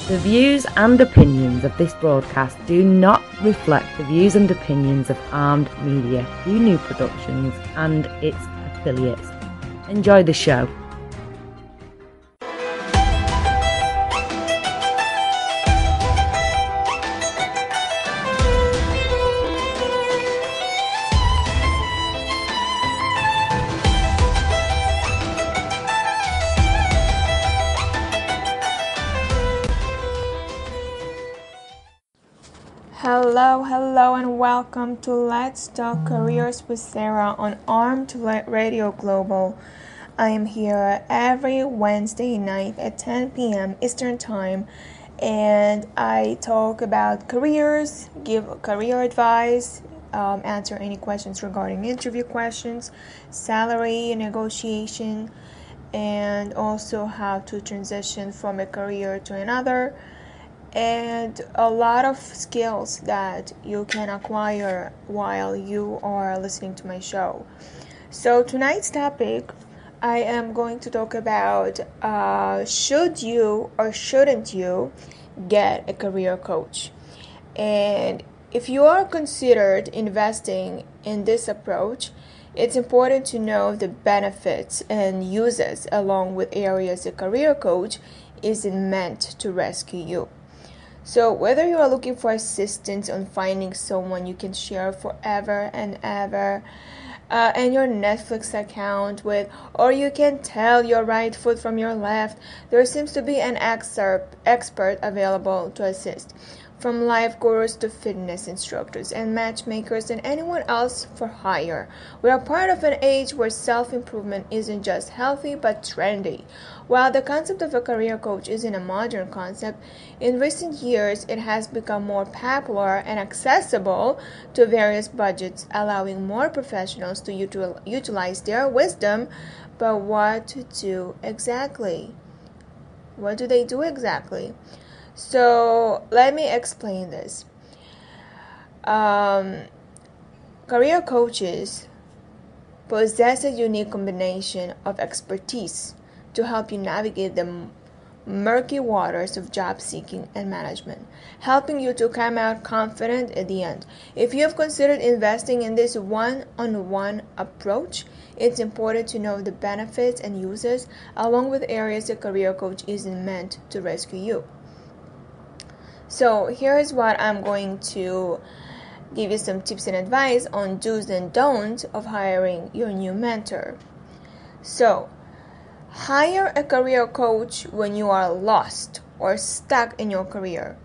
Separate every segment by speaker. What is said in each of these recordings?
Speaker 1: The views and opinions of this broadcast do not reflect the views and opinions of Armed Media, New Productions and its affiliates. Enjoy the show.
Speaker 2: Hello, and welcome to Let's Talk Careers with Sara on Armed Radio Global. I am here every Wednesday night at 10 p.m. Eastern Time, and I talk about careers, give career advice, answer any questions regarding interview questions, salary negotiation, and also how to transition from a career to another, and a lot of skills that you can acquire while you are listening to my show. So tonight's topic, I am going to talk about should you or shouldn't you get a career coach. And if you are considered investing in this approach, it's important to know the benefits and uses along with areas a career coach isn't meant to rescue you. So whether you are looking for assistance on finding someone you can share forever and ever and your Netflix account with, or you can tell your right foot from your left, there seems to be an expert available to assist. From life gurus to fitness instructors and matchmakers and anyone else for hire. We are part of an age where self-improvement isn't just healthy but trendy. While the concept of a career coach isn't a modern concept, in recent years it has become more popular and accessible to various budgets, allowing more professionals to utilize their wisdom. But what to do exactly? What do they do exactly? So let me explain this. Career coaches possess a unique combination of expertise to help you navigate the murky waters of job seeking and management, helping you to come out confident at the end. If you have considered investing in this one-on-one approach, it's important to know the benefits and uses along with areas a career coach isn't meant to rescue you. So here's what I'm going to give you some tips and advice on do's and don'ts of hiring your new mentor. So, hire a career coach when you are lost or stuck in your career.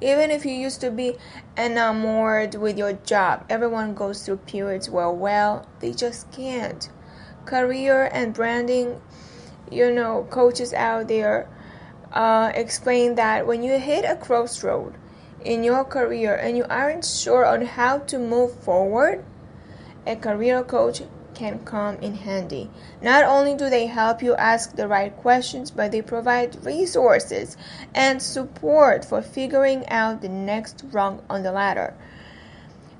Speaker 2: Even if you used to be enamored with your job, everyone goes through periods where, they just can't. Career and branding, coaches out there explain that when you hit a crossroad in your career and you aren't sure on how to move forward, a career coach can come in handy. Not only do they help you ask the right questions, but they provide resources and support for figuring out the next rung on the ladder.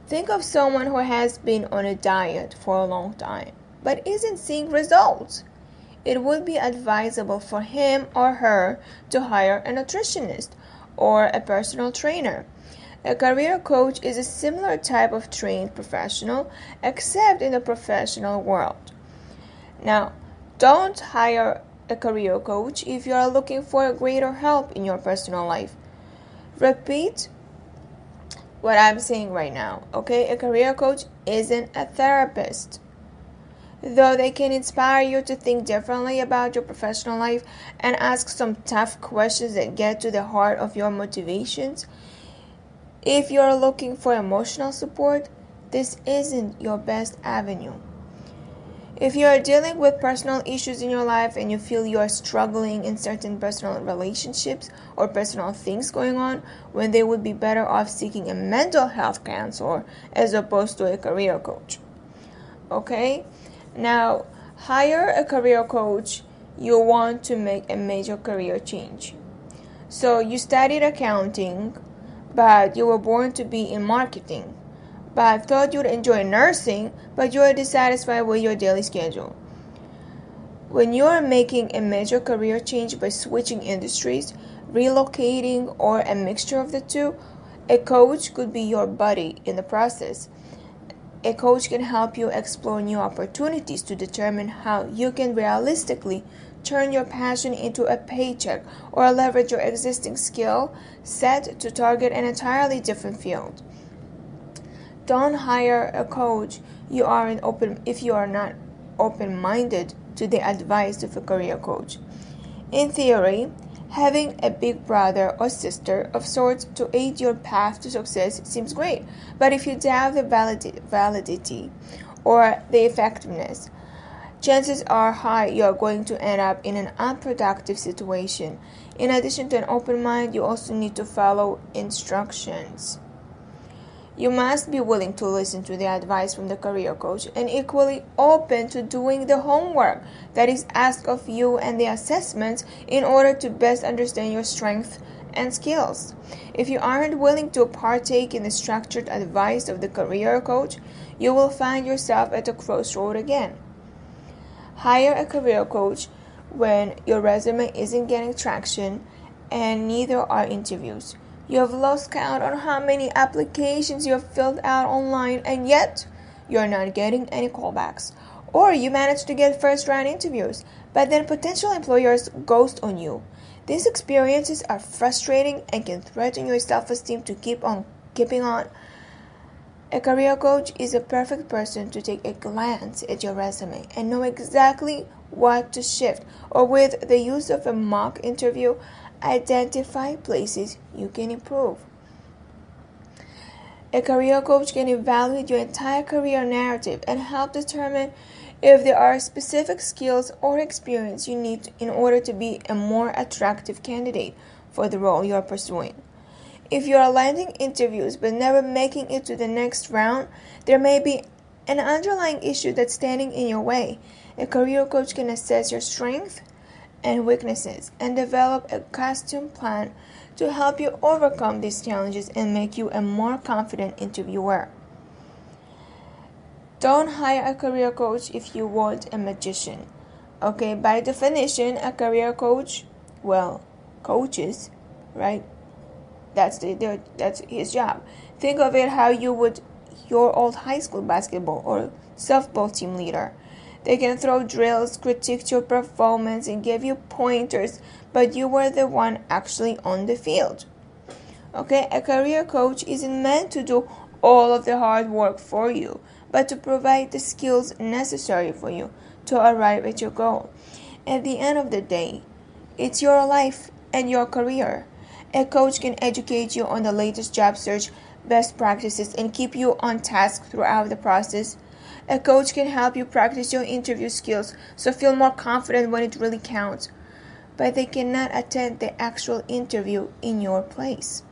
Speaker 2: Think of someone who has been on a diet for a long time but isn't seeing results. It would be advisable for him or her to hire a nutritionist or a personal trainer. A career coach is a similar type of trained professional, except in the professional world. Now, don't hire a career coach if you are looking for greater help in your personal life. Repeat what I'm saying right now, okay? A career coach isn't a therapist. Though they can inspire you to think differently about your professional life and ask some tough questions that get to the heart of your motivations, if you're looking for emotional support, this isn't your best avenue. If you are dealing with personal issues in your life and you feel you are struggling in certain personal relationships or personal things going on, when they would be better off seeking a mental health counselor as opposed to a career coach. Okay? Now, hire a career coach. You want to make a major career change. So you studied accounting, but you were born to be in marketing. But thought you'd enjoy nursing, but you are dissatisfied with your daily schedule. When you are making a major career change by switching industries, relocating, or a mixture of the two, a coach could be your buddy in the process. A coach can help you explore new opportunities to determine how you can realistically turn your passion into a paycheck or leverage your existing skill set to target an entirely different field. Don't hire a coach if you are not open-minded to the advice of a career coach. In theory, having a big brother or sister of sorts to aid your path to success seems great, but if you doubt the validity or the effectiveness, chances are high you are going to end up in an unproductive situation. In addition to an open mind, you also need to follow instructions. You must be willing to listen to the advice from the career coach and equally open to doing the homework that is asked of you and the assessments in order to best understand your strengths and skills. If you aren't willing to partake in the structured advice of the career coach, you will find yourself at a crossroad again. Hire a career coach when your resume isn't getting traction and neither are interviews. You have lost count on how many applications you have filled out online and yet you're not getting any callbacks. Or you managed to get first-round interviews, but then potential employers ghost on you. These experiences are frustrating and can threaten your self-esteem to keep on keeping on. A career coach is a perfect person to take a glance at your resume and know exactly what to shift, or with the use of a mock interview, identify places you can improve. A career coach can evaluate your entire career narrative and help determine if there are specific skills or experience you need in order to be a more attractive candidate for the role you are pursuing. If you are landing interviews but never making it to the next round, there may be an underlying issue that's standing in your way. A career coach can assess your strengths and weaknesses and develop a custom plan to help you overcome these challenges and make you a more confident interviewer. Don't hire a career coach if you want a magician. Okay, by definition, a career coach, coaches, right? That's his job. Think of it how you would your old high school basketball or softball team leader. They can throw drills, critique your performance, and give you pointers, but you were the one actually on the field. Okay, a career coach isn't meant to do all of the hard work for you, but to provide the skills necessary for you to arrive at your goal. At the end of the day, it's your life and your career. A coach can educate you on the latest job search best practices and keep you on task throughout the process. A coach can help you practice your interview skills so feel more confident when it really counts. But they cannot attend the actual interview in your place.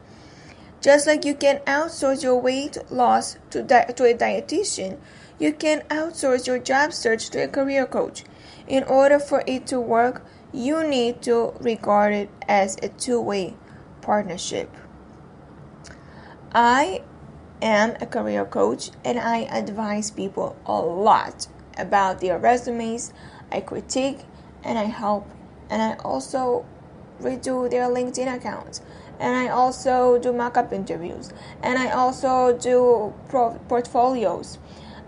Speaker 2: Just like you can outsource your weight loss to a dietitian, you can outsource your job search to a career coach. In order for it to work, you need to regard it as a two-way partnership. I am a career coach and I advise people a lot about their resumes. I critique and I help, and I also redo their LinkedIn accounts, and I also do mock-up interviews, and I also do portfolios.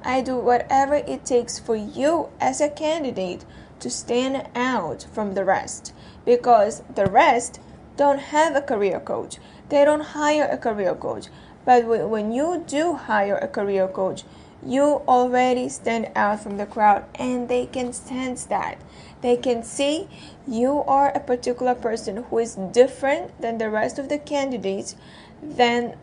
Speaker 2: I do whatever it takes for you as a candidate to stand out from the rest, because the rest don't have a career coach. They don't hire a career coach. But when you do hire a career coach, you already stand out from the crowd, and they can sense that. They can see you are a particular person who is different than the rest of the candidates. Then,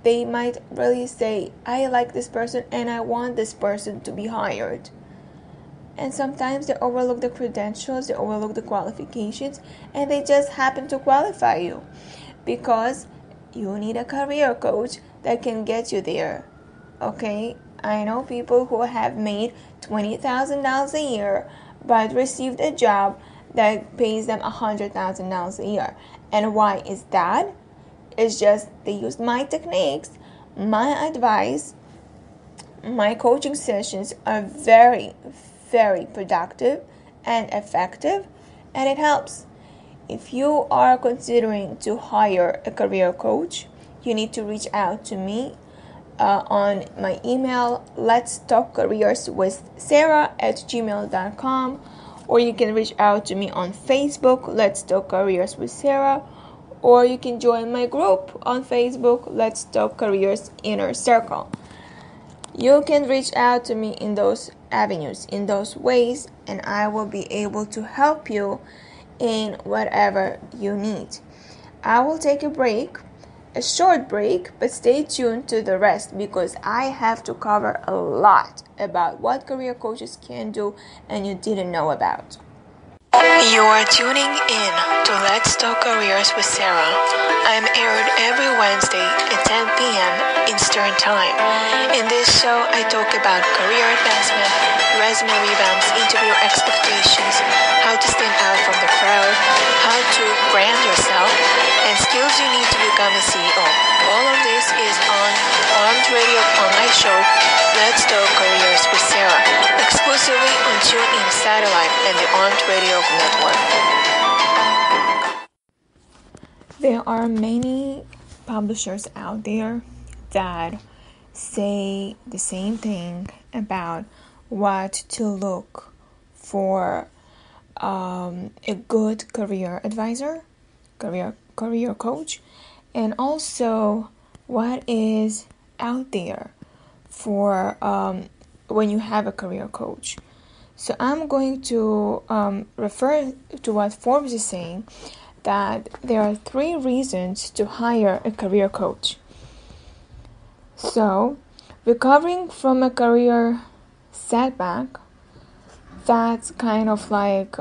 Speaker 2: they might really say, I like this person and I want this person to be hired. And sometimes they overlook the credentials, they overlook the qualifications, and they just happen to qualify you because you need a career coach that can get you there. Okay, I know people who have made $20,000 a year but received a job that pays them $100,000 a year. And why is that? It's just they used my techniques, my advice. My coaching sessions are very, very productive and effective, and it helps. if you are considering to hire a career coach, you need to reach out to me on my email, letstalkcareerswithsara@gmail.com, or you can reach out to me on Facebook, Let's Talk Careers with Sarah, or you can join my group on Facebook, Let's Talk Careers Inner Circle. You can reach out to me in those avenues, in those ways, and I will be able to help you in whatever you need. I will take a short break, but stay tuned to the rest because I have to cover a lot about what career coaches can do and you didn't know about. You are tuning in to Let's Talk Careers with Sarah. I'm aired every Wednesday at 10 p.m. Eastern Time. In this show, I talk about career advancement, resume revamps, interview expectations, how to stand out from the crowd, how to brand yourself, and skills you need to become a CEO. All of this is on Armed Radio online show, Let's Talk Careers with Sarah, exclusively on TuneIn Satellite and the Armed Radio Network. There are many publishers out there that say the same thing about what to look for a good career advisor, career coach, and also what is out there for when you have a career coach. So I'm going to refer to what Forbes is saying, that there are 3 reasons to hire a career coach. So, recovering from a career setback, that's kind of like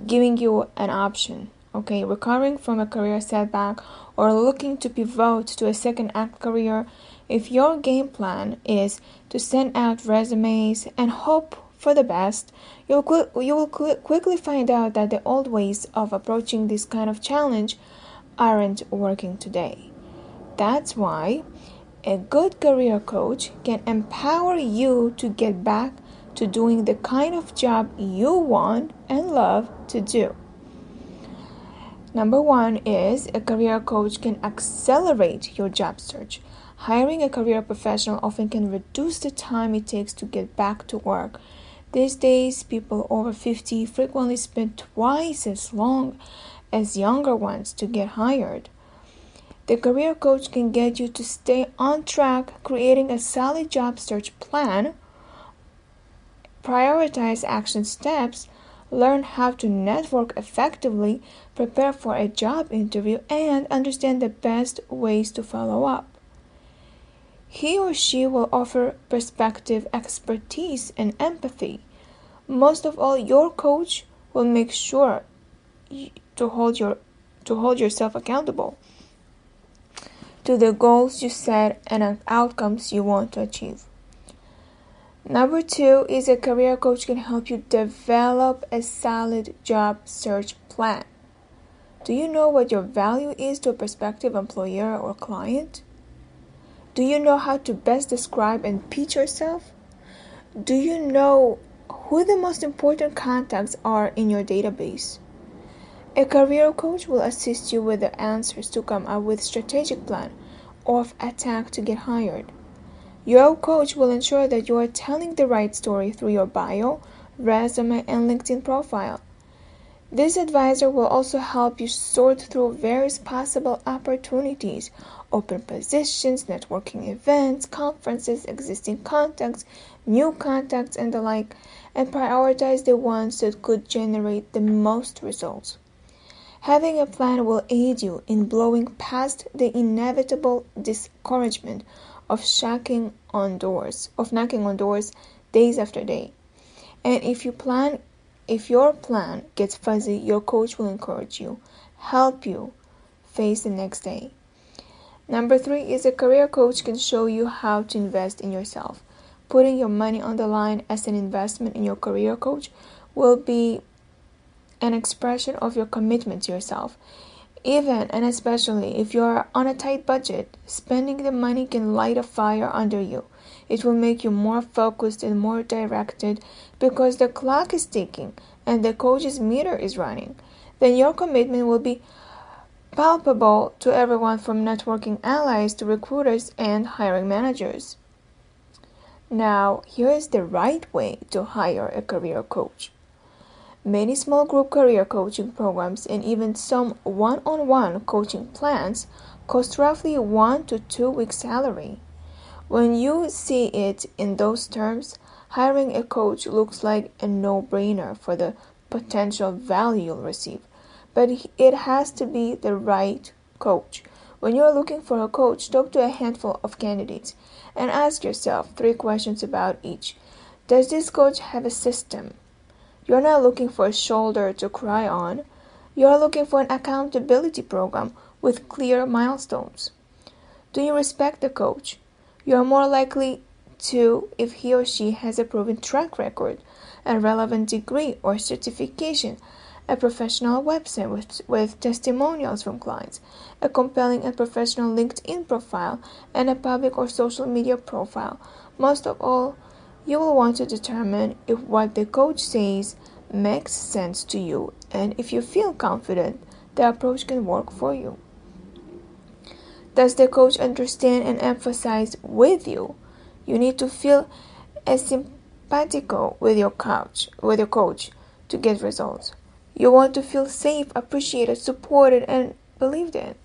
Speaker 2: giving you an option. Okay, recovering from a career setback or looking to pivot to a second act career, if your game plan is to send out resumes and hope for the best, you will quickly find out that the old ways of approaching this kind of challenge aren't working today. That's why a good career coach can empower you to get back to doing the kind of job you want and love to do. Number 1 is a career coach can accelerate your job search. Hiring a career professional often can reduce the time it takes to get back to work. These days, people over 50 frequently spend twice as long as younger ones to get hired. The career coach can get you to stay on track, creating a solid job search plan, prioritize action steps, learn how to network effectively, prepare for a job interview, and understand the best ways to follow up. He or she will offer perspective, expertise, and empathy. Most of all, your coach will make sure to hold yourself accountable to the goals you set and outcomes you want to achieve. Number 2 is a career coach can help you develop a solid job search plan. Do you know what your value is to a prospective employer or client? Do you know how to best describe and pitch yourself? Do you know who the most important contacts are in your database? A career coach will assist you with the answers to come up with a strategic plan of attack to get hired. Your coach will ensure that you are telling the right story through your bio, resume, and LinkedIn profile. This advisor will also help you sort through various possible opportunities, open positions, networking events, conferences, existing contacts, new contacts, and the like, and prioritize the ones that could generate the most results. Having a plan will aid you in blowing past the inevitable discouragement of knocking on doors days after day. And if your plan gets fuzzy, your coach will encourage you, help you face the next day. Number 3 is a career coach can show you how to invest in yourself. Putting your money on the line as an investment in your career coach will be an expression of your commitment to yourself. Even and especially if you are on a tight budget, spending the money can light a fire under you. It will make you more focused and more directed because the clock is ticking and the coach's meter is running. then your commitment will be palpable to everyone from networking allies to recruiters and hiring managers. Now, here is the right way to hire a career coach. Many small group career coaching programs and even some one-on-one coaching plans cost roughly 1 to 2 weeks' salary. When you see it in those terms, hiring a coach looks like a no-brainer for the potential value you'll receive. But it has to be the right coach. When you're looking for a coach, talk to a handful of candidates and ask yourself 3 questions about each. Does this coach have a system? You're not looking for a shoulder to cry on. You're looking for an accountability program with clear milestones. Do you respect the coach? You're more likely to if he or she has a proven track record, a relevant degree or certification, a professional website with testimonials from clients, a compelling and professional LinkedIn profile, and a public or social media profile. Most of all, you will want to determine if what the coach says makes sense to you and if you feel confident the approach can work for you. Does the coach understand and emphasize with you? You need to feel simpatico with your coach to get results. You want to feel safe, appreciated, supported, and believed in.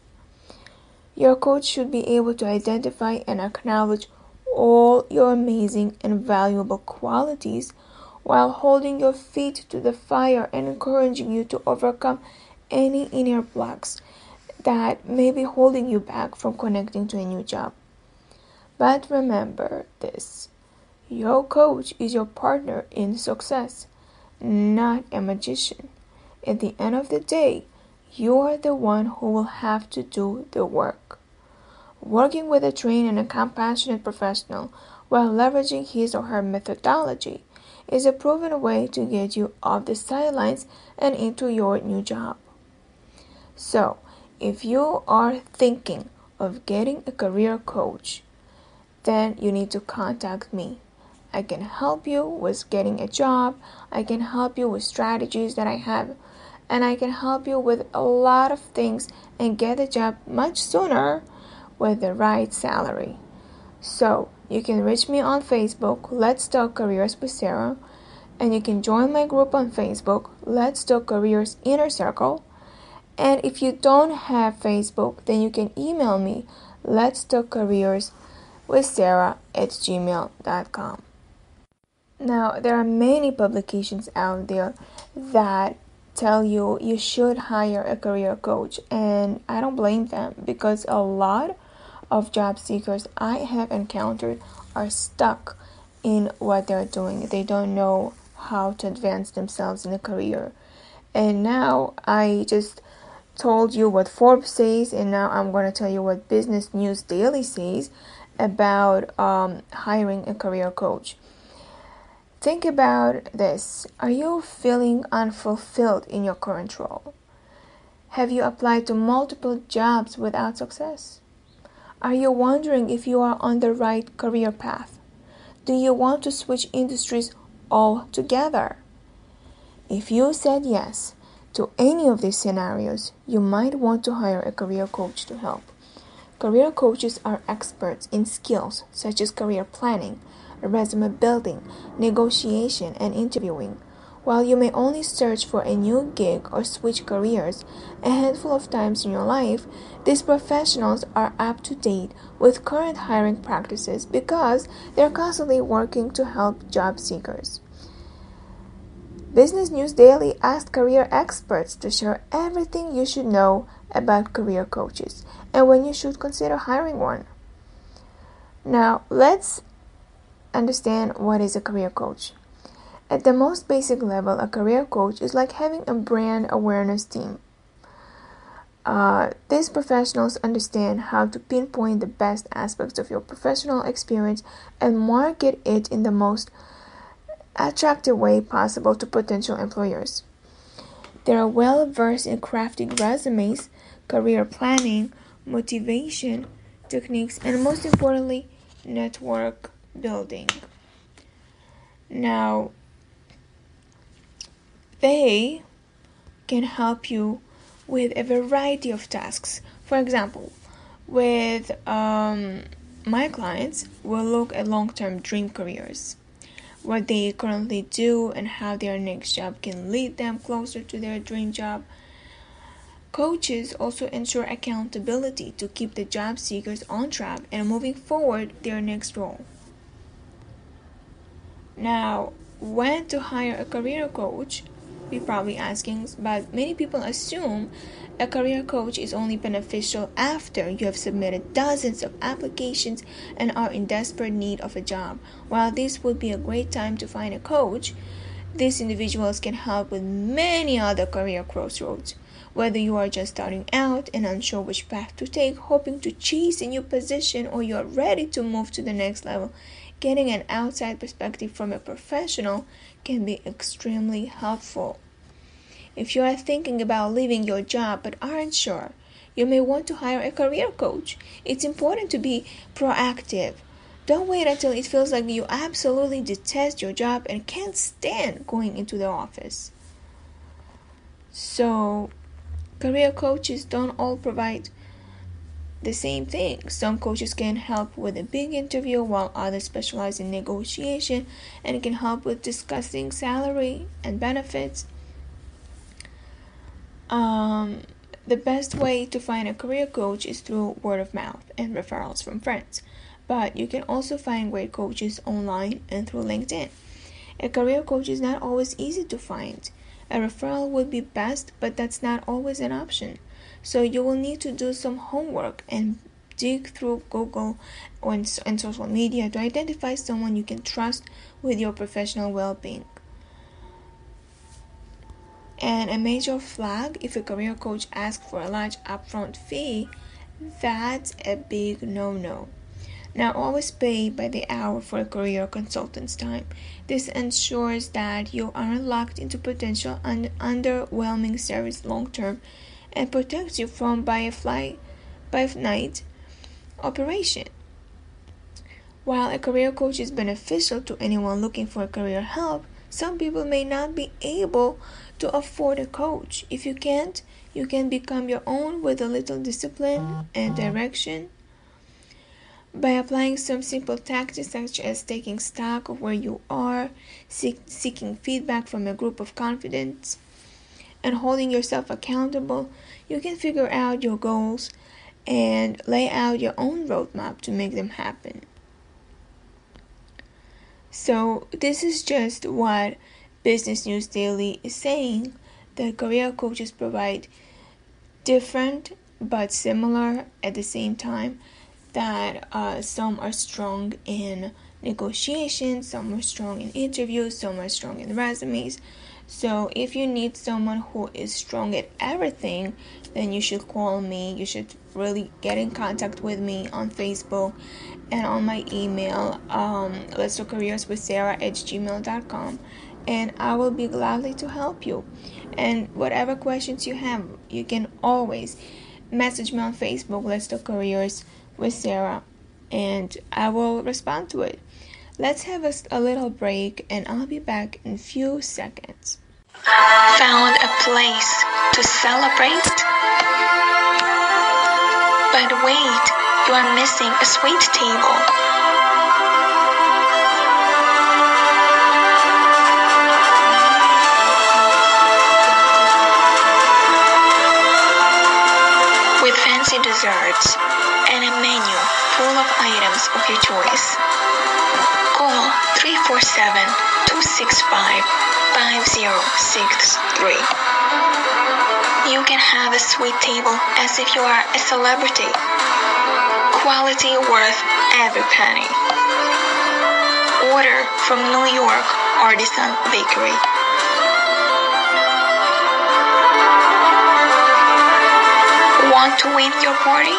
Speaker 2: Your coach should be able to identify and acknowledge all your amazing and valuable qualities while holding your feet to the fire and encouraging you to overcome any inner blocks that may be holding you back from connecting to a new job. But remember this, your coach is your partner in success, not a magician. At the end of the day, you are the one who will have to do the work. Working with a trained and a compassionate professional while leveraging his or her methodology is a proven way to get you off the sidelines and into your new job. So, if you are thinking of getting a career coach, then you need to contact me. I can help you with getting a job. I can help you with strategies that I have. And I can help you with a lot of things and get a job much sooner with the right salary. So, you can reach me on Facebook, Let's Talk Careers with Sara. And you can join my group on Facebook, Let's Talk Careers Inner Circle. And if you don't have Facebook, then you can email me, Let's Talk Careers with Sara@gmail.com. Now, there are many publications out there that tell you you should hire a career coach, and I don't blame them because a lot of job seekers I have encountered are stuck in what they're doing. They don't know how to advance themselves in a career. And now I just told you what Forbes says, and now I'm going to tell you what Business News Daily says about hiring a career coach. Think about this. Are you feeling unfulfilled in your current role? Have you applied to multiple jobs without success? Are you wondering if you are on the right career path? Do you want to switch industries altogether? If you said yes to any of these scenarios, you might want to hire a career coach to help. Career coaches are experts in skills such as career planning, resume building, negotiation, and interviewing. While you may only search for a new gig or switch careers a handful of times in your life, these professionals are up to date with current hiring practices because they're constantly working to help job seekers. Business News Daily asked career experts to share everything you should know about career coaches and when you should consider hiring one. Now, let's understand what is a career coach. At the most basic level, a career coach is like having a brand awareness team. These professionals understand how to pinpoint the best aspects of your professional experience and market it in the most attractive way possible to potential employers. They are well versed in crafting resumes, career planning, motivation techniques, and most importantly, network building. Now, they can help you with a variety of tasks. For example, with my clients, we'll look at long-term dream careers, what they currently do and how their next job can lead them closer to their dream job. Coaches also ensure accountability to keep the job seekers on track and moving forward their next role. Now, when to hire a career coach? You're probably asking, but many people assume a career coach is only beneficial after you have submitted dozens of applications and are in desperate need of a job. While this would be a great time to find a coach, these individuals can help with many other career crossroads. Whether you are just starting out and unsure which path to take, hoping to chase a new position, or you are ready to move to the next level, getting an outside perspective from a professional can be extremely helpful. If you are thinking about leaving your job but aren't sure, you may want to hire a career coach. It's important to be proactive. Don't wait until it feels like you absolutely detest your job and can't stand going into the office. So, career coaches don't all provide the same thing. Some coaches can help with a big interview, while others specialize in negotiation and can help with discussing salary and benefits. The best way to find a career coach is through word of mouth and referrals from friends. But you can also find great coaches online and through LinkedIn. A career coach is not always easy to find. A referral would be best, but that's not always an option. So you will need to do some homework and dig through Google and social media to identify someone you can trust with your professional well-being. And a major flag, if a career coach asks for a large upfront fee, that's a big no-no. Now, always pay by the hour for a career consultant's time. This ensures that you aren't locked into potential underwhelming service long-term and protects you from by-night operation. While a career coach is beneficial to anyone looking for career help, some people may not be able to afford a coach. If you can't, you can become your own with a little discipline and direction. By applying some simple tactics such as taking stock of where you are, seeking feedback from a group of confidants, and holding yourself accountable, you can figure out your goals and lay out your own roadmap to make them happen. So this is just what Business News Daily is saying, that career coaches provide different but similar at the same time, that some are strong in negotiations, some are strong in interviews, some are strong in resumes. So if you need someone who is strong at everything, then you should call me. You should really get in contact with me on Facebook and on my email, let's talk careers with Sarah@gmail.com, and I will be gladly to help you. And whatever questions you have, you can always message me on Facebook, Let's Talk Careers with Sarah, and I will respond to it. Let's have a little break, and I'll be back in a few seconds.
Speaker 3: Found a place to celebrate? But wait, you are missing a sweet table. With fancy desserts and a menu full of items of your choice. Call 347-265-5063. You can have a sweet table as if you are a celebrity. Quality worth every penny. Order from New York Artisan Bakery. Want to win your party?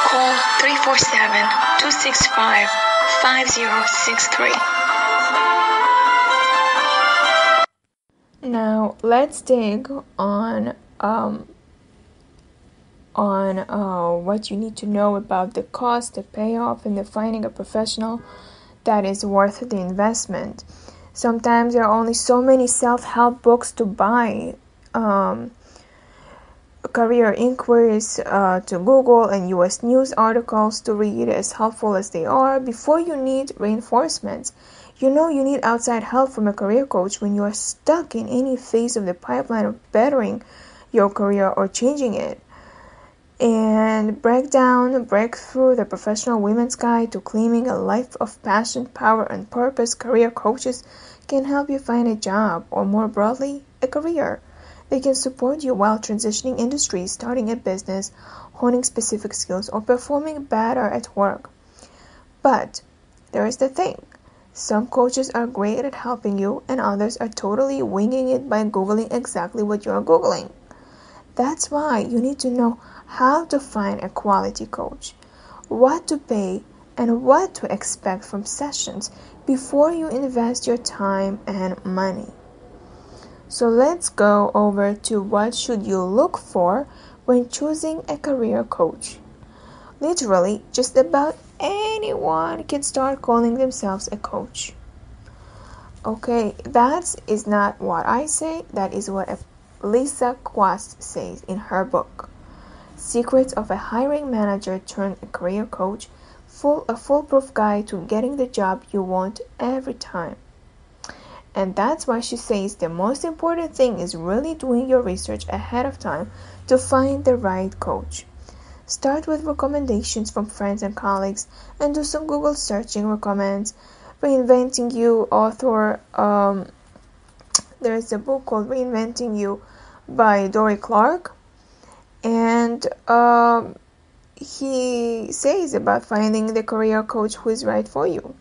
Speaker 3: Call 347-265-5063.
Speaker 2: Now let's dig on what you need to know about the cost, the payoff, and the finding a professional that is worth the investment. Sometimes there are only so many self-help books to buy, career inquiries to Google, and US news articles to read, as helpful as they are. Before you need reinforcements, you need outside help from a career coach when you are stuck in any phase of the pipeline of bettering your career or changing it. And break through the professional women's guide to claiming a life of passion, power, and purpose. Career coaches can help you find a job, or more broadly, a career. They can support you while transitioning industries, starting a business, honing specific skills, or performing better at work. But there is the thing. Some coaches are great at helping you, and others are totally winging it by Googling exactly what you are Googling. That's why you need to know how to find a quality coach, what to pay, and what to expect from sessions before you invest your time and money. So let's go over to what should you look for when choosing a career coach. Literally, just about anyone can start calling themselves a coach. Okay, that is not what I say, that is what Lisa Quast says in her book, Secrets of a Hiring Manager Turned a Career Coach, a foolproof guide to getting the job you want every time. And that's why she says the most important thing is really doing your research ahead of time to find the right coach. Start with recommendations from friends and colleagues, and do some Google searching. Recommends Reinventing You author. There's a book called Reinventing You by Dory Clark, and he says about finding the career coach who is right for you.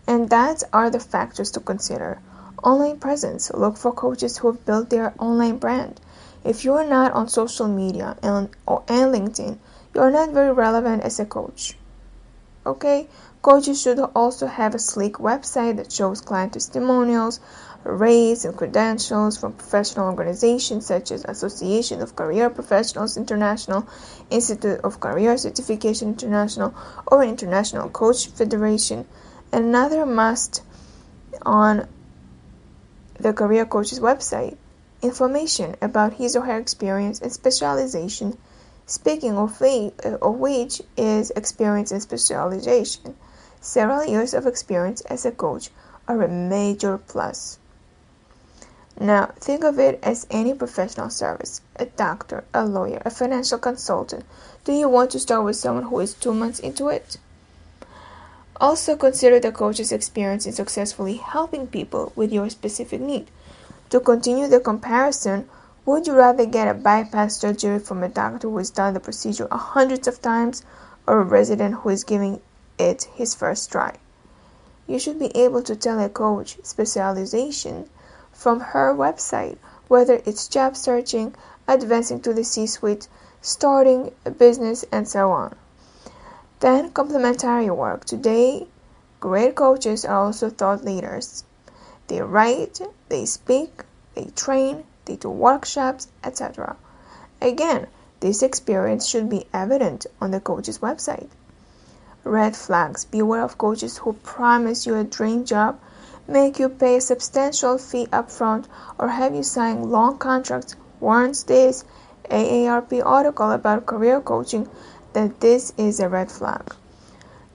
Speaker 2: And that are the factors to consider. Online presence. Look for coaches who have built their online brand. If you are not on social media and LinkedIn, you are not very relevant as a coach. Okay? Coaches should also have a sleek website that shows client testimonials, rates, and credentials from professional organizations such as Association of Career Professionals International, Institute of Career Certification International, or International Coach Federation. Another must on the career coach's website, information about his or her experience and specialization. Speaking of which is experience and specialization, several years of experience as a coach are a major plus. Now, think of it as any professional service, a doctor, a lawyer, a financial consultant. Do you want to start with someone who is 2 months into it? Also consider the coach's experience in successfully helping people with your specific need. To continue the comparison, would you rather get a bypass surgery from a doctor who has done the procedure hundreds of times, or a resident who is giving it his first try? You should be able to tell a coach specialization from her website, whether it's job searching, advancing to the C-suite, starting a business, and so on. Then complementary work. Today, great coaches are also thought leaders. They write, they speak, they train, they do workshops, etc. Again, this experience should be evident on the coach's website. Red flags. Beware of coaches who promise you a dream job, make you pay a substantial fee upfront, or have you sign long contracts. Warns this AARP article about career coaching that this is a red flag.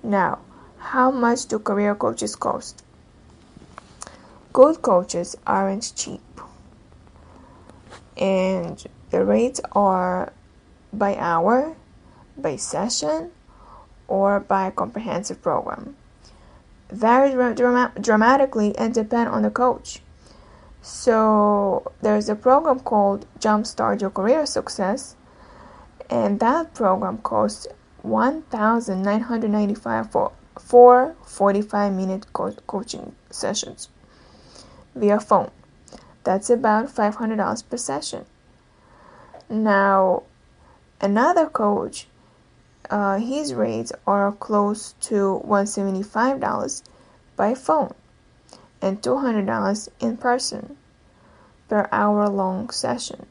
Speaker 2: Now, how much do career coaches cost? Good coaches aren't cheap, and the rates are by hour, by session, or by a comprehensive program. Vary dramatically and depend on the coach. So there's a program called Jumpstart Your Career Success, and that program costs $1,995 for 4 45-minute coaching sessions via phone. That's about $500 per session. Now, another coach, his rates are close to $175 by phone and $200 in person per hour-long session.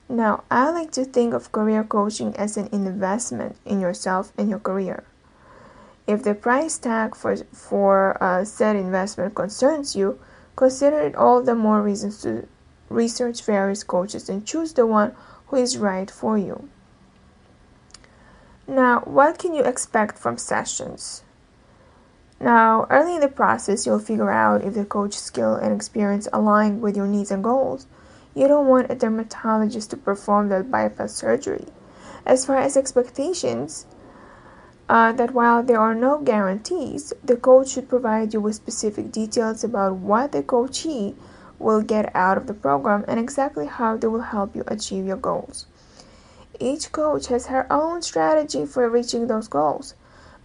Speaker 2: Now, I like to think of career coaching as an investment in yourself and your career. If the price tag for said investment concerns you, Consider it all the more reasons to research various coaches and choose the one who is right for you. Now, what can you expect from sessions? Now, early in the process, you'll figure out if the coach's skill and experience align with your needs and goals. You don't want a dermatologist to perform that bypass surgery. As far as expectations, that while there are no guarantees, the coach should provide you with specific details about what the coachee will get out of the program and exactly how they will help you achieve your goals. Each coach has her own strategy for reaching those goals,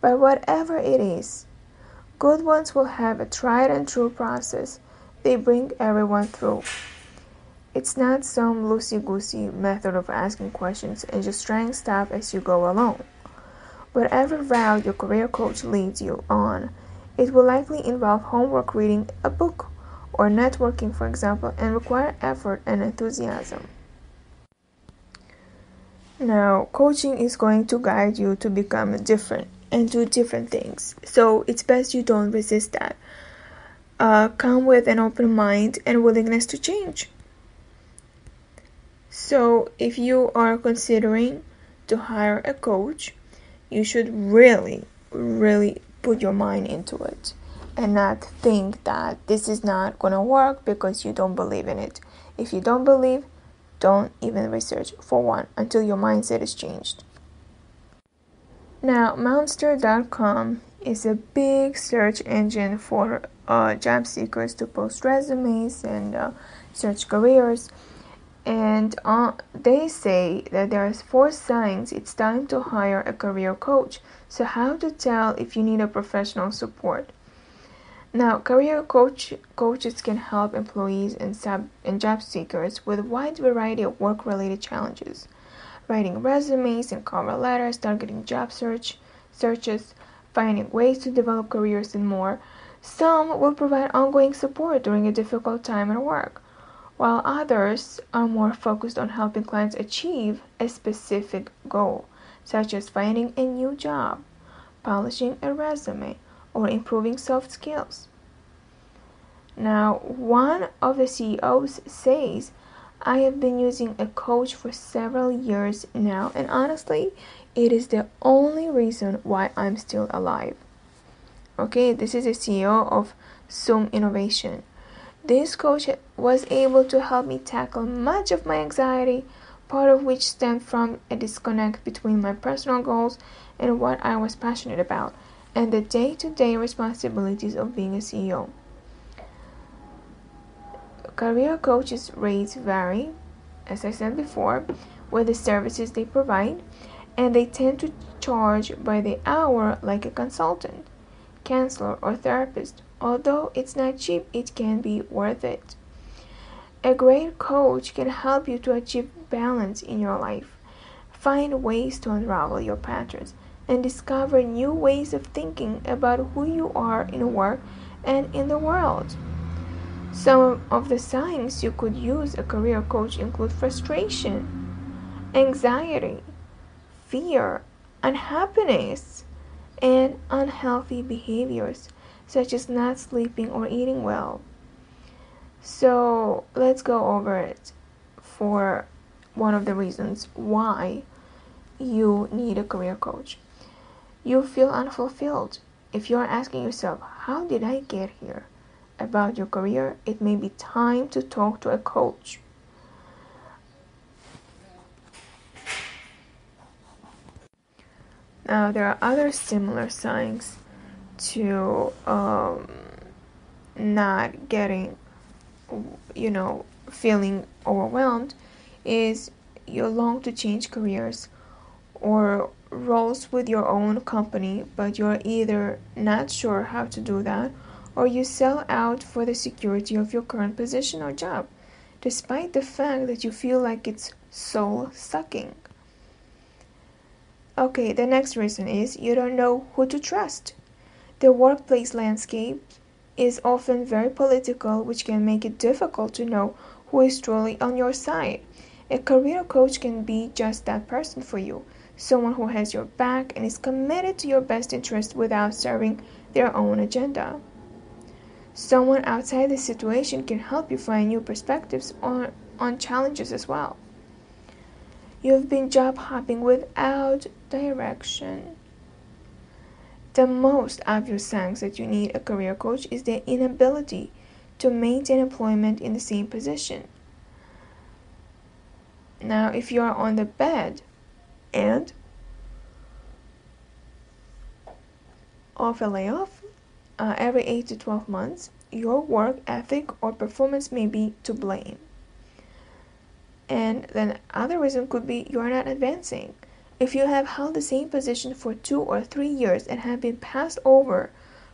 Speaker 2: but whatever it is, good ones will have a tried and true process they bring everyone through. It's not some loosey-goosey method of asking questions and just trying stuff as you go along. Whatever route your career coach leads you on, it will likely involve homework, reading a book, or networking, for example, and require effort and enthusiasm. Now, coaching is going to guide you to become different and do different things, so it's best you don't resist that. Come with an open mind and willingness to change. So, if you are considering to hire a coach, you should really put your mind into it and not think that this is not going to work because you don't believe in it. If you don't believe, don't even research for one until your mindset is changed. Now, Monster.com is a big search engine for job seekers to post resumes and search careers. And they say that there are 4 signs it's time to hire a career coach. So how to tell if you need a professional support? Now, career coaches can help employees and job seekers with a wide variety of work-related challenges. Writing resumes and cover letters, targeting job searches, finding ways to develop careers, and more. Some will provide ongoing support during a difficult time at work, while others are more focused on helping clients achieve a specific goal, such as finding a new job, polishing a resume, or improving soft skills. Now, one of the CEOs says, "I have been using a coach for several years now, and honestly, it is the only reason why I'm still alive." Okay, this is a CEO of Zoom Innovation. This coach was able to help me tackle much of my anxiety, part of which stemmed from a disconnect between my personal goals and what I was passionate about, and the day-to-day responsibilities of being a CEO. Career coaches' rates vary, as I said before, with the services they provide, and they tend to charge by the hour like a consultant, counselor, or therapist. Although it's not cheap, it can be worth it. A great coach can help you to achieve balance in your life, find ways to unravel your patterns, and discover new ways of thinking about who you are in work and in the world. Some of the signs you could use a career coach include frustration, anxiety, fear, unhappiness, and unhealthy behaviors, such as not sleeping or eating well. So let's go over it for one of the reasons why you need a career coach. You feel unfulfilled. If you're asking yourself, how did I get here? About your career, it may be time to talk to a coach. Now, there are other similar signs to not getting, feeling overwhelmed is you long to change careers or roles with your own company, but you're either not sure how to do that or you sell out for the security of your current position or job, despite the fact that you feel like it's soul-sucking. Okay, the next reason is you don't know who to trust. The workplace landscape is often very political, which can make it difficult to know who is truly on your side. A career coach can be just that person for you, someone who has your back and is committed to your best interest without serving their own agenda. Someone outside the situation can help you find new perspectives on challenges as well. You've been job hopping without direction. The most obvious signs that you need a career coach is the inability to maintain employment in the same position. Now, if you are on the bed and of a layoff every 8 to 12 months, your work ethic or performance may be to blame. And then other reason could be you are not advancing. If you have held the same position for 2 or 3 years and have been passed over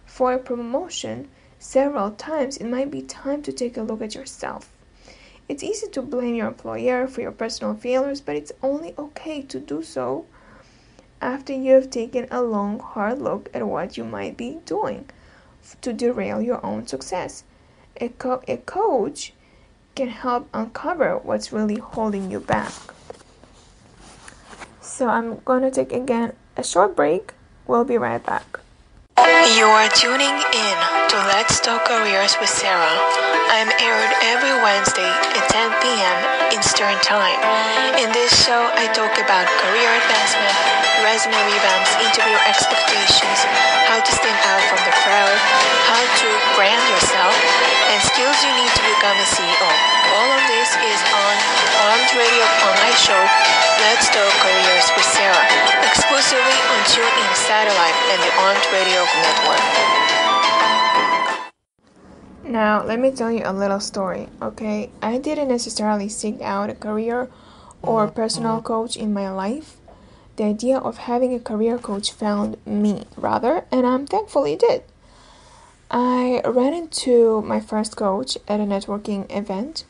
Speaker 2: for a promotion several times, it might be time to take a look at yourself. It's easy to blame your employer for your personal failures, but it's only okay to do so after you have taken a long, hard look at what you might be doing to derail your own success. A coach can help uncover what's really holding you back. So I'm going to take again a short break. We'll be right back.
Speaker 3: You are tuning in to Let's Talk Careers with Sara. I'm aired every Wednesday at 10 p.m. Eastern Time. In this show, I talk about career advancement, resume revamps, interview expectations, how to stand out from the crowd, how to brand yourself, and skills you need to become a CEO. All of this is on Armed Radio online show, Let's Talk Careers with Sara, exclusively on TuneIn Satellite and the Armed Radio Network.
Speaker 2: Now, let me tell you a little story, okay? I didn't necessarily seek out a career or personal coach in my life. The idea of having a career coach found me, rather, and I'm thankful it did. I ran into my first coach at a networking event.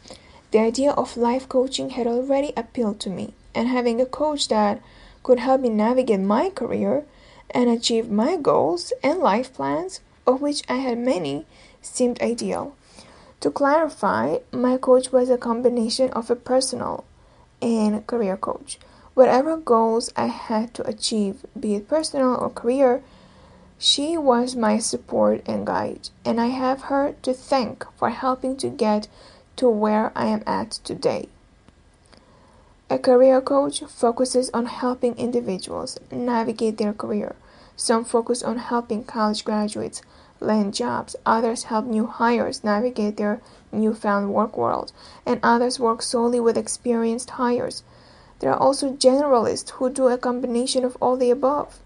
Speaker 2: The idea of life coaching had already appealed to me, and having a coach that could help me navigate my career and achieve my goals and life plans, of which I had many, seemed ideal. To clarify, my coach was a combination of a personal and career coach. Whatever goals I had to achieve, be it personal or career, she was my support and guide, and I have her to thank for helping to get to where I am at today. A career coach focuses on helping individuals navigate their career. Some focus on helping college graduates land jobs, others help new hires navigate their newfound work world, and others work solely with experienced hires. There are also generalists who do a combination of all the above.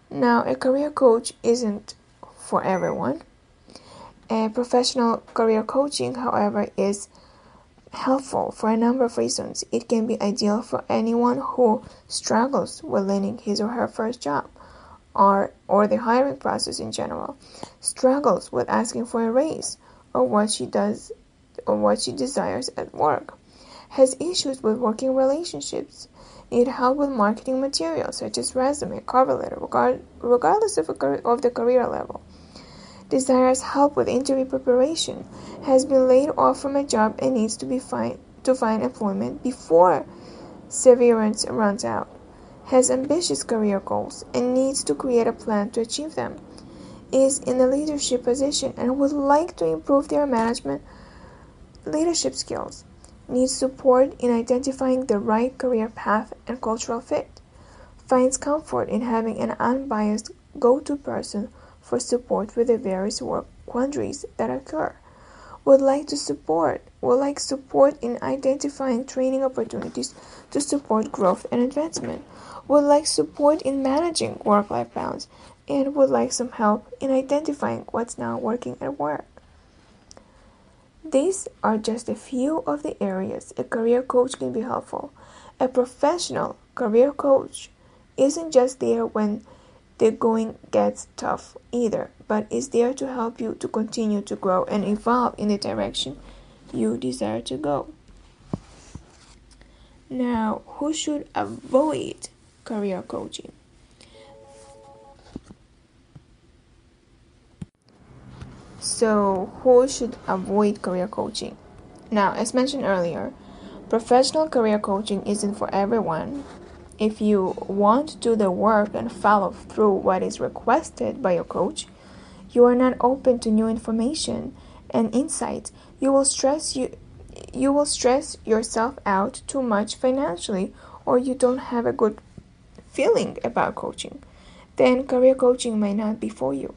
Speaker 2: Now, a career coach isn't for everyone. A professional career coaching, however, is helpful for a number of reasons. It can be ideal for anyone who struggles with landing his or her first job, or the hiring process in general, struggles with asking for a raise, or what she desires at work, has issues with working relationships, need help with marketing materials such as resume, cover letter, regardless of the career level, desires help with interview preparation, has been laid off from a job and needs to find employment before severance runs out, has ambitious career goals and needs to create a plan to achieve them, is in a leadership position and would like to improve their management leadership skills, needs support in identifying the right career path and cultural fit, finds comfort in having an unbiased go-to person for support with the various work quandaries that occur, would like support in identifying training opportunities to support growth and advancement, would like support in managing work-life balance, and would like some help in identifying what's not working at work. These are just a few of the areas a career coach can be helpful. A professional career coach isn't just there when the going gets tough either, but is there to help you to continue to grow and evolve in the direction you desire to go. Now, who should avoid career coaching? So, who should avoid career coaching? Now, as mentioned earlier, professional career coaching isn't for everyone. If you want to do the work and follow through what is requested by your coach, you are not open to new information and insight, you will stress yourself out too much financially, or you don't have a good feeling about coaching, then career coaching might not be for you.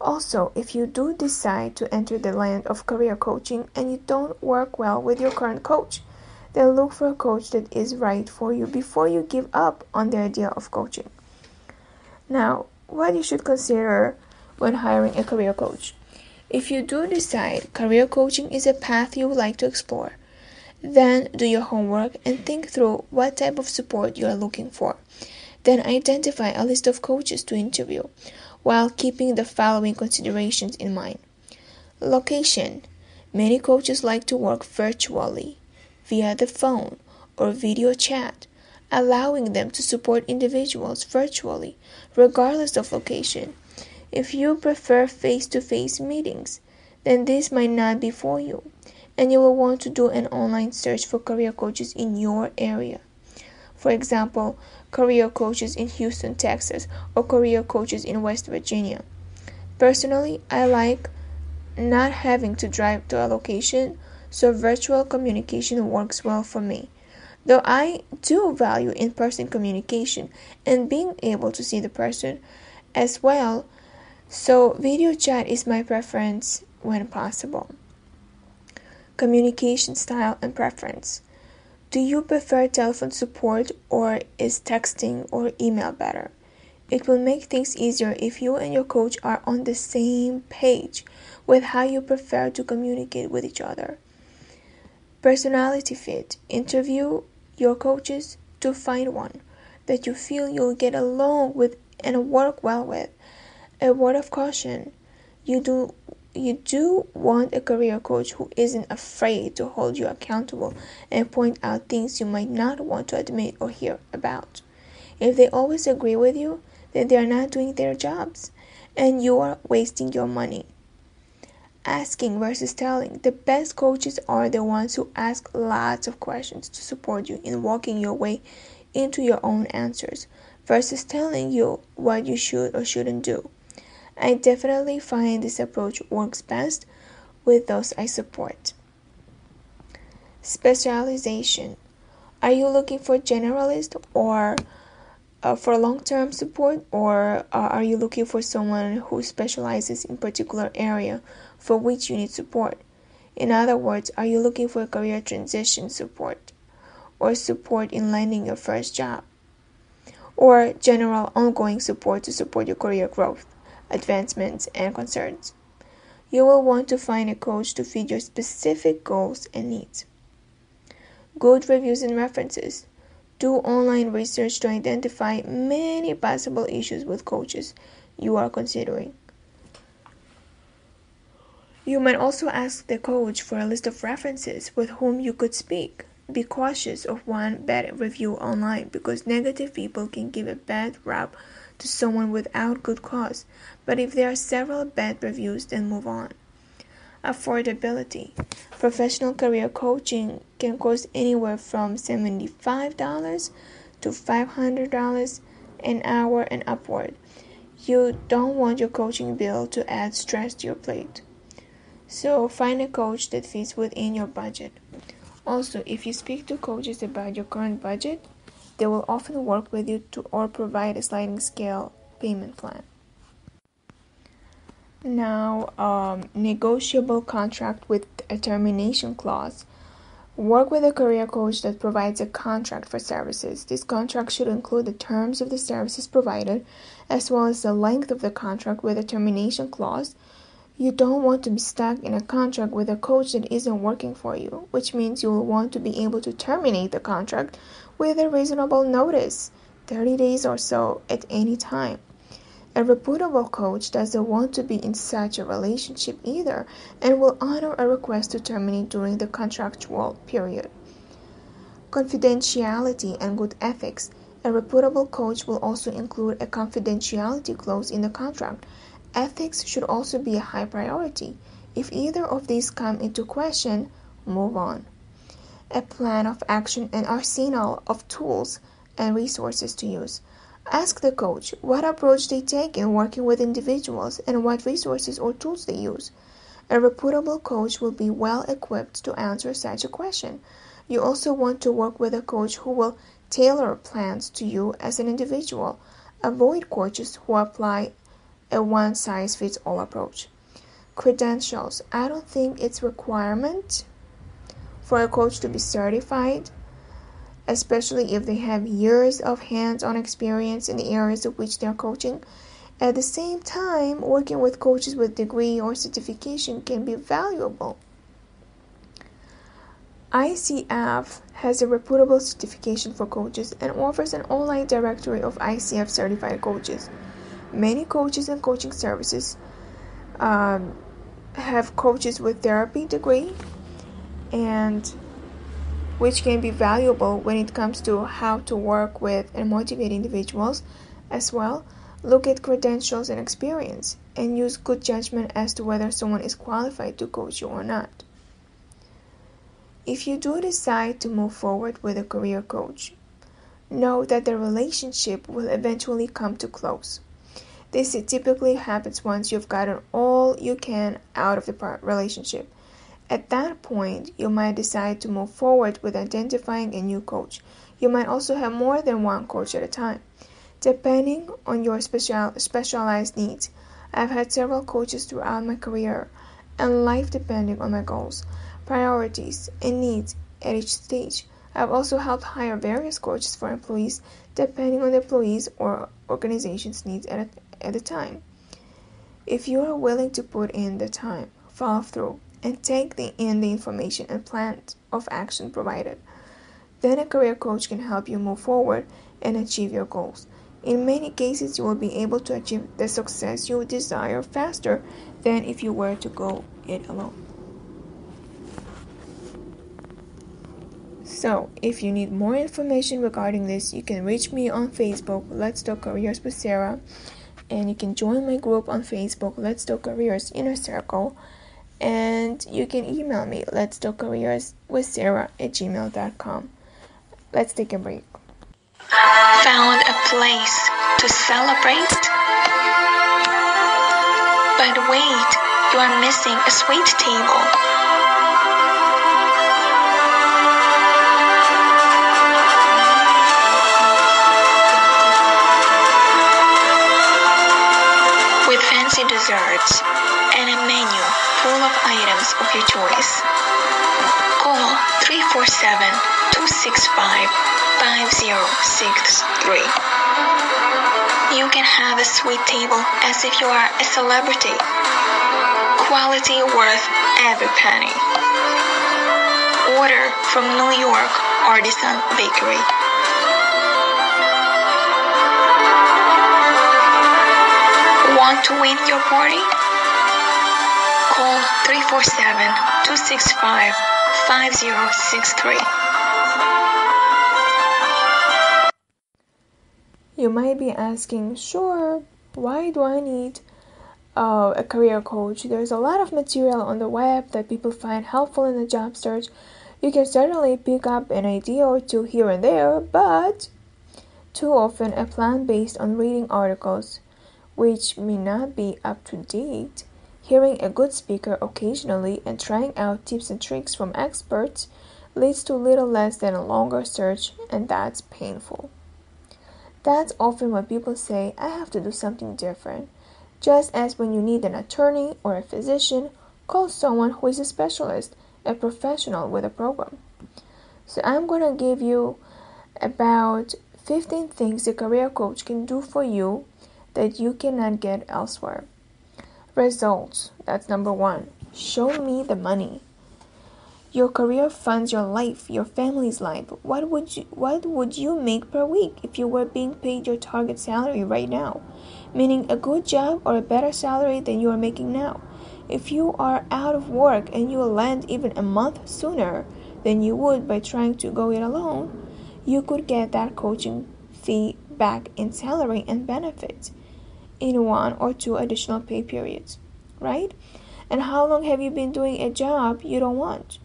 Speaker 2: Also, if you do decide to enter the land of career coaching and you don't work well with your current coach, then look for a coach that is right for you before you give up on the idea of coaching. Now, what you should consider when hiring a career coach. If you do decide career coaching is a path you would like to explore, then do your homework and think through what type of support you are looking for. Then identify a list of coaches to interview, while keeping the following considerations in mind. Location. Many coaches like to work virtually, via the phone or video chat, allowing them to support individuals virtually, regardless of location. If you prefer face-to-face meetings, then this might not be for you, and you will want to do an online search for career coaches in your area. For example, career coaches in Houston, Texas, or career coaches in West Virginia. Personally, I like not having to drive to a location, so virtual communication works well for me. Though I do value in-person communication and being able to see the person as well, so video chat is my preference when possible. Communication style and preference. Do you prefer telephone support, or is texting or email better? It will make things easier if you and your coach are on the same page with how you prefer to communicate with each other. Personality fit. Interview your coaches to find one that you feel you'll get along with and work well with. A word of caution. You do want a career coach who isn't afraid to hold you accountable and point out things you might not want to admit or hear about. If they always agree with you, then they are not doing their jobs, and you are wasting your money. Asking versus telling. The best coaches are the ones who ask lots of questions to support you in walking your way into your own answers, versus telling you what you should or shouldn't do. I definitely find this approach works best with those I support. Specialization. Are you looking for generalist or for long-term support, or are you looking for someone who specializes in a particular area for which you need support? In other words, are you looking for career transition support, or support in landing your first job, or general ongoing support to support your career growth, advancements, and concerns? You will want to find a coach to fit your specific goals and needs. Good reviews and references. Do online research to identify many possible issues with coaches you are considering. You might also ask the coach for a list of references with whom you could speak. Be cautious of one bad review online, because negative people can give a bad rap to someone without good cause, but if there are several bad reviews, then move on. Affordability. Professional career coaching can cost anywhere from $75 to $500 an hour and upward. You don't want your coaching bill to add stress to your plate. So find a coach that fits within your budget. Also, if you speak to coaches about your current budget, they will often work with you to or provide a sliding scale payment plan. Now, negotiable contract with a termination clause. Work with a career coach that provides a contract for services. This contract should include the terms of the services provided, as well as the length of the contract with a termination clause. You don't want to be stuck in a contract with a coach that isn't working for you, which means you will want to be able to terminate the contract with a reasonable notice, 30 days or so at any time. A reputable coach doesn't want to be in such a relationship either, and will honor a request to terminate during the contractual period. Confidentiality and good ethics. A reputable coach will also include a confidentiality clause in the contract. Ethics should also be a high priority. If either of these come into question, move on. A plan of action and arsenal of tools and resources to use. Ask the coach what approach they take in working with individuals and what resources or tools they use. A reputable coach will be well equipped to answer such a question. You also want to work with a coach who will tailor plans to you as an individual. Avoid coaches who apply a one-size-fits-all approach. Credentials. I don't think it's a requirement for a coach to be certified, especially if they have years of hands-on experience in the areas of which they're coaching. At the same time, working with coaches with degree or certification can be valuable. ICF has a reputable certification for coaches and offers an online directory of ICF certified coaches. Many coaches and coaching services have coaches with therapy degree, and which can be valuable when it comes to how to work with and motivate individuals as well. Look at credentials and experience and use good judgment as to whether someone is qualified to coach you or not. If you do decide to move forward with a career coach, know that the relationship will eventually come to close. This typically happens once you've gotten all you can out of the relationship. At that point, you might decide to move forward with identifying a new coach. You might also have more than one coach at a time, depending on your specialized needs. I've had several coaches throughout my career and life depending on my goals, priorities, and needs at each stage. I've also helped hire various coaches for employees depending on the employees' or organization's needs at the time. If you are willing to put in the time, follow through, and take in the information and plan of action provided, then a career coach can help you move forward and achieve your goals. In many cases, you will be able to achieve the success you desire faster than if you were to go it alone. So, if you need more information regarding this, you can reach me on Facebook, Let's Talk Careers with Sarah, and you can join my group on Facebook, Let's Talk Careers Inner Circle, and you can email me, letstalkcareerswithsarah@gmail.com. Let's take a break.
Speaker 3: Found a place to celebrate? But wait, you are missing a sweet table. With fancy desserts and a menu full of items of your choice. Call 347-265-5063. You can have a sweet table as if you are a celebrity. Quality worth every penny. Order from New York Artisan Bakery. Want to win your party? Call 347-265-5063.
Speaker 2: You might be asking, sure, why do I need a career coach? There's a lot of material on the web that people find helpful in the job search. You can certainly pick up an idea or two here and there, but too often a plan based on reading articles, which may not be up to date, hearing a good speaker occasionally, and trying out tips and tricks from experts leads to little less than a longer search, and that's painful. That's often when people say, I have to do something different. Just as when you need an attorney or a physician, call someone who is a specialist, a professional with a program. So I'm going to give you about 15 things a career coach can do for you that you cannot get elsewhere. Results. That's number 1. Show me the money. Your career funds your life, your family's life. What would you make per week if you were being paid your target salary right now? Meaning a good job or a better salary than you are making now. If you are out of work and you will land even a month sooner than you would by trying to go it alone, you could get that coaching fee back in salary and benefits in 1 or 2 additional pay periods, right? And how long have you been doing a job you don't want?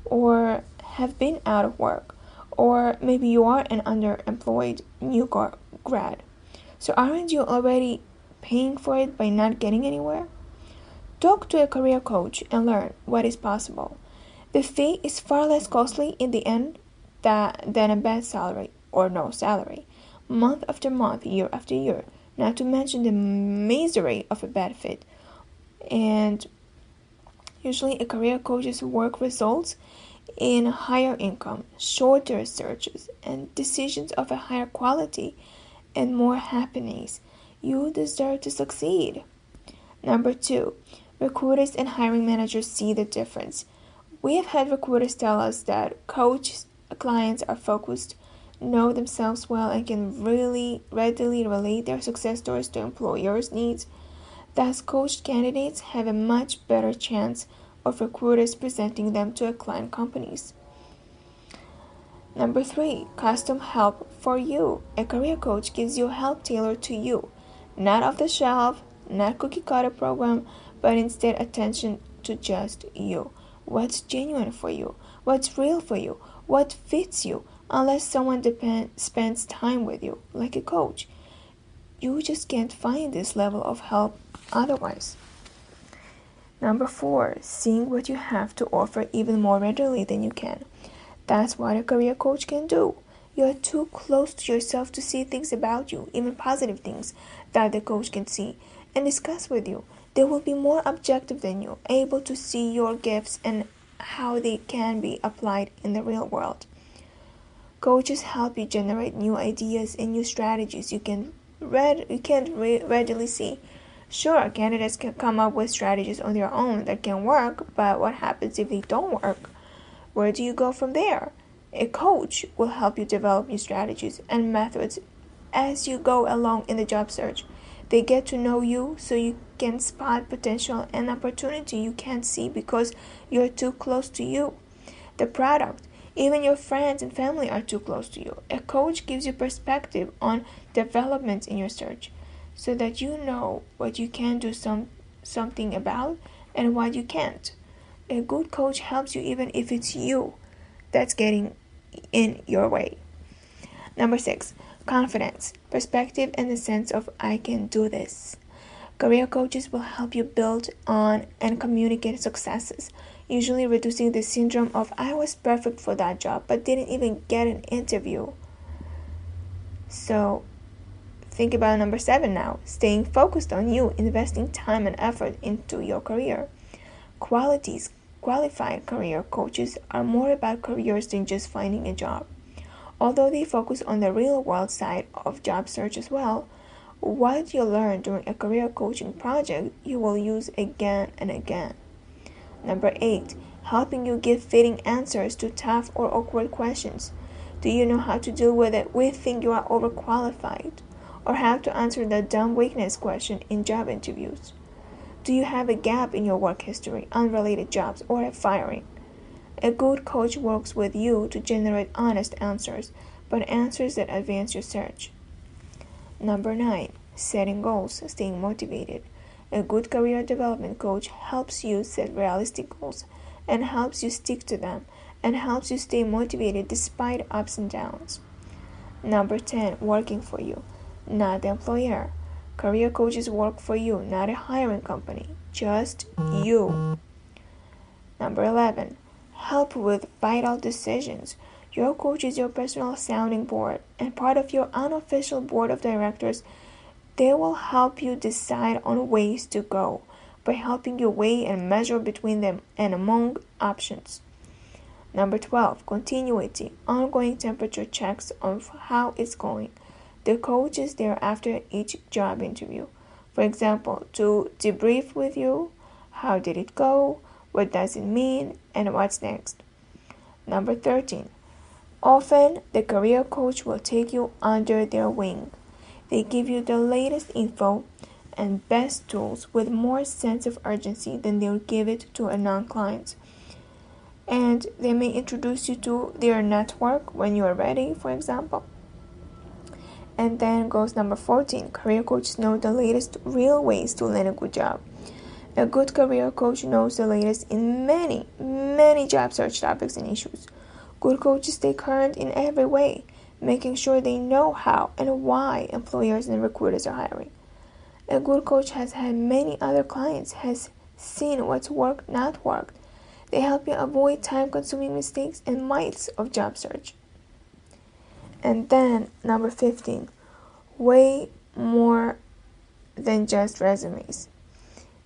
Speaker 2: Or have been out of work? Or maybe you are an underemployed new grad. So aren't you already paying for it by not getting anywhere? Talk to a career coach and learn what is possible. The fee is far less costly in the end than a bad salary or no salary, month after month, year after year, not to mention the misery of a bad fit. And usually a career coach's work results in higher income, shorter searches, and decisions of a higher quality and more happiness. You deserve to succeed. Number 2, recruiters and hiring managers see the difference. We have had recruiters tell us that coach clients are focused, know themselves well, and can really readily relate their success stories to employers' needs. Thus, coached candidates have a much better chance of recruiters presenting them to client companies. Number 3, custom help for you. A career coach gives you help tailored to you, not off the shelf, not cookie cutter program, but instead attention to just you. What's genuine for you? What's real for you? What fits you? Unless someone spends time with you, like a coach, you just can't find this level of help otherwise. Number 4, seeing what you have to offer even more readily than you can. That's what a career coach can do. You're too close to yourself to see things about you, even positive things, that the coach can see and discuss with you. They will be more objective than you, able to see your gifts and how they can be applied in the real world. Coaches help you generate new ideas and new strategies you can't readily see. Sure, candidates can come up with strategies on their own that can work, but what happens if they don't work? Where do you go from there? A coach will help you develop new strategies and methods as you go along in the job search. They get to know you so you can spot potential and opportunity you can't see because you're too close to you. The product, even your friends and family are too close to you. A coach gives you perspective on developments in your search so that you know what you can do something about and what you can't. A good coach helps you even if it's you that's getting in your way. Number 6, confidence, perspective, and the sense of I can do this. Career coaches will help you build on and communicate successes, usually reducing the syndrome of I was perfect for that job but didn't even get an interview. So think about number 7 now, staying focused on you, investing time and effort into your career. Qualified career coaches are more about careers than just finding a job. Although they focus on the real-world side of job search as well, what you learn during a career coaching project you will use again and again. Number 8, helping you give fitting answers to tough or awkward questions. Do you know how to deal with it? We think you are overqualified, or how to answer the dumb weakness question in job interviews. Do you have a gap in your work history, unrelated jobs, or a firing? A good coach works with you to generate honest answers, but answers that advance your search. Number 9, setting goals, staying motivated. A good career development coach helps you set realistic goals and helps you stick to them and helps you stay motivated despite ups and downs. Number 10, working for you, not the employer. Career coaches work for you, not a hiring company, just you. Number 11, help with vital decisions. Your coach is your personal sounding board and part of your unofficial board of directors. They will help you decide on ways to go by helping you weigh and measure between them and among options. Number 12, continuity, ongoing temperature checks of how it's going. The coach is there after each job interview. For example, to debrief with you, how did it go, what does it mean, and what's next. Number 13, often the career coach will take you under their wing. They give you the latest info and best tools with more sense of urgency than they'll give it to a non-client. And they may introduce you to their network when you are ready, for example. And then goes number 14. Career coaches know the latest real ways to land a good job. A good career coach knows the latest in many job search topics and issues. Good coaches stay current in every way. making sure they know how and why employers and recruiters are hiring. A good coach has had many other clients, has seen what's worked, not worked. They help you avoid time-consuming mistakes and myths of job search. And then, number 15, way more than just resumes.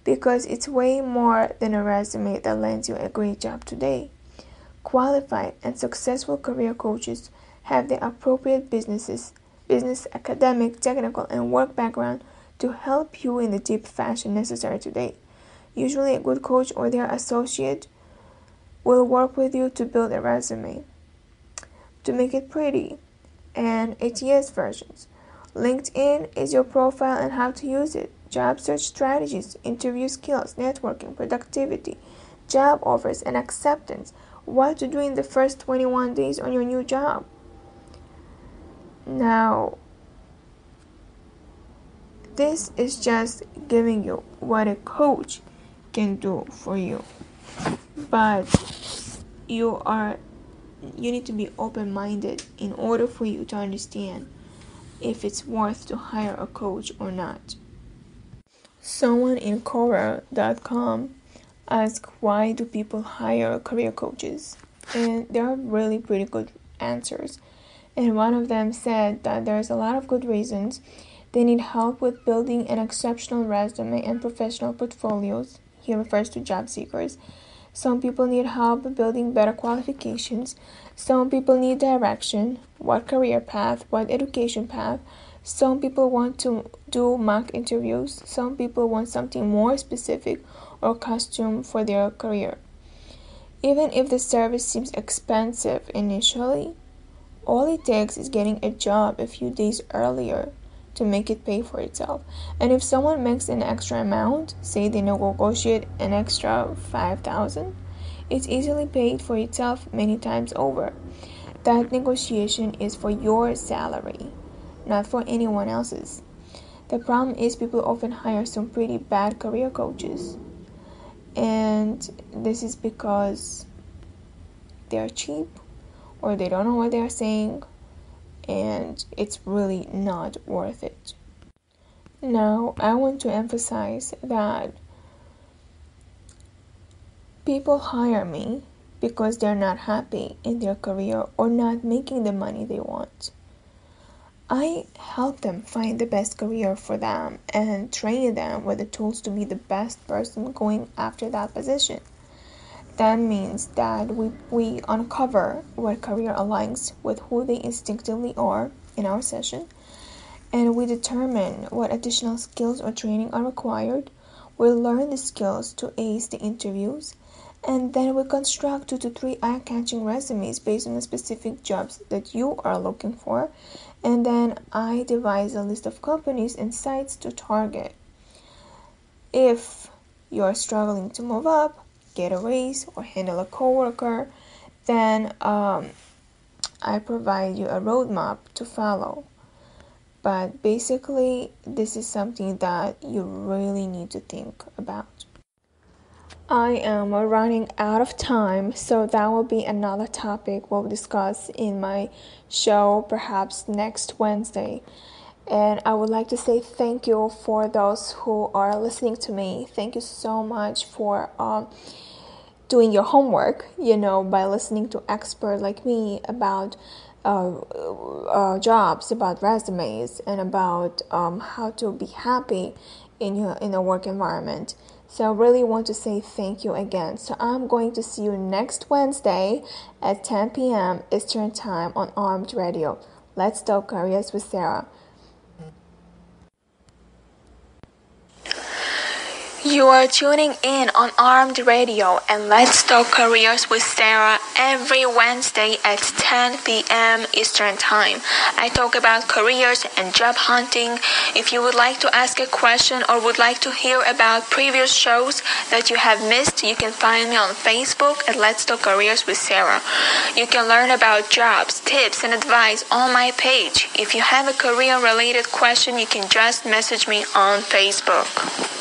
Speaker 2: Because it's way more than a resume that lands you a great job today. Qualified and successful career coaches have the appropriate business, academic, technical, and work background to help you in the deep fashion necessary today. Usually a good coach or their associate will work with you to build a resume, to make it pretty, and ATS versions. LinkedIn is your profile and how to use it. Job search strategies, interview skills, networking, productivity, job offers, and acceptance. What to do in the first 21 days on your new job. Now, this is just giving you what a coach can do for you. But you need to be open-minded in order for you to understand if it's worth to hire a coach or not. Someone in Quora.com asked, why do people hire career coaches? And there are really pretty good answers. And one of them said that there's a lot of good reasons. They need help with building an exceptional resume and professional portfolios. He refers to job seekers. Some people need help building better qualifications. Some people need direction, what career path, what education path. Some people want to do mock interviews. Some people want something more specific or custom for their career. Even if the service seems expensive initially, all it takes is getting a job a few days earlier to make it pay for itself. And if someone makes an extra amount, say they negotiate an extra $5,000, it's easily paid for itself many times over. That negotiation is for your salary, not for anyone else's. The problem is people often hire some pretty bad career coaches. And this is because they're cheap or they don't know what they're saying, and it's really not worth it. Now, I want to emphasize that people hire me because they're not happy in their career or not making the money they want. I help them find the best career for them and train them with the tools to be the best person going after that position. That means that we uncover what career aligns with who they instinctively are in our session, and we determine what additional skills or training are required. We learn the skills to ace the interviews, and then we construct 2 to 3 eye-catching resumes based on the specific jobs that you are looking for, and then I devise a list of companies and sites to target. If you are struggling to move up, get a raise, or handle a coworker, then I provide you a roadmap to follow. But basically, this is something that you really need to think about. I am running out of time, so that will be another topic we'll discuss in my show, perhaps next Wednesday. And I would like to say thank you for those who are listening to me. Thank you so much for doing your homework, by listening to experts like me about jobs, about resumes, and about how to be happy in a work environment. So I really want to say thank you again. So I'm going to see you next Wednesday at 10 p.m. Eastern Time on Armed Radio. Let's Talk Careers with Sara.
Speaker 3: You are tuning in on Armed Radio and Let's Talk Careers with Sara every Wednesday at 10 p.m. Eastern Time. I talk about careers and job hunting. If you would like to ask a question or would like to hear about previous shows that you have missed, you can find me on Facebook at Let's Talk Careers with Sara. You can learn about jobs, tips, and advice on my page. If you have a career-related question, you can just message me on Facebook.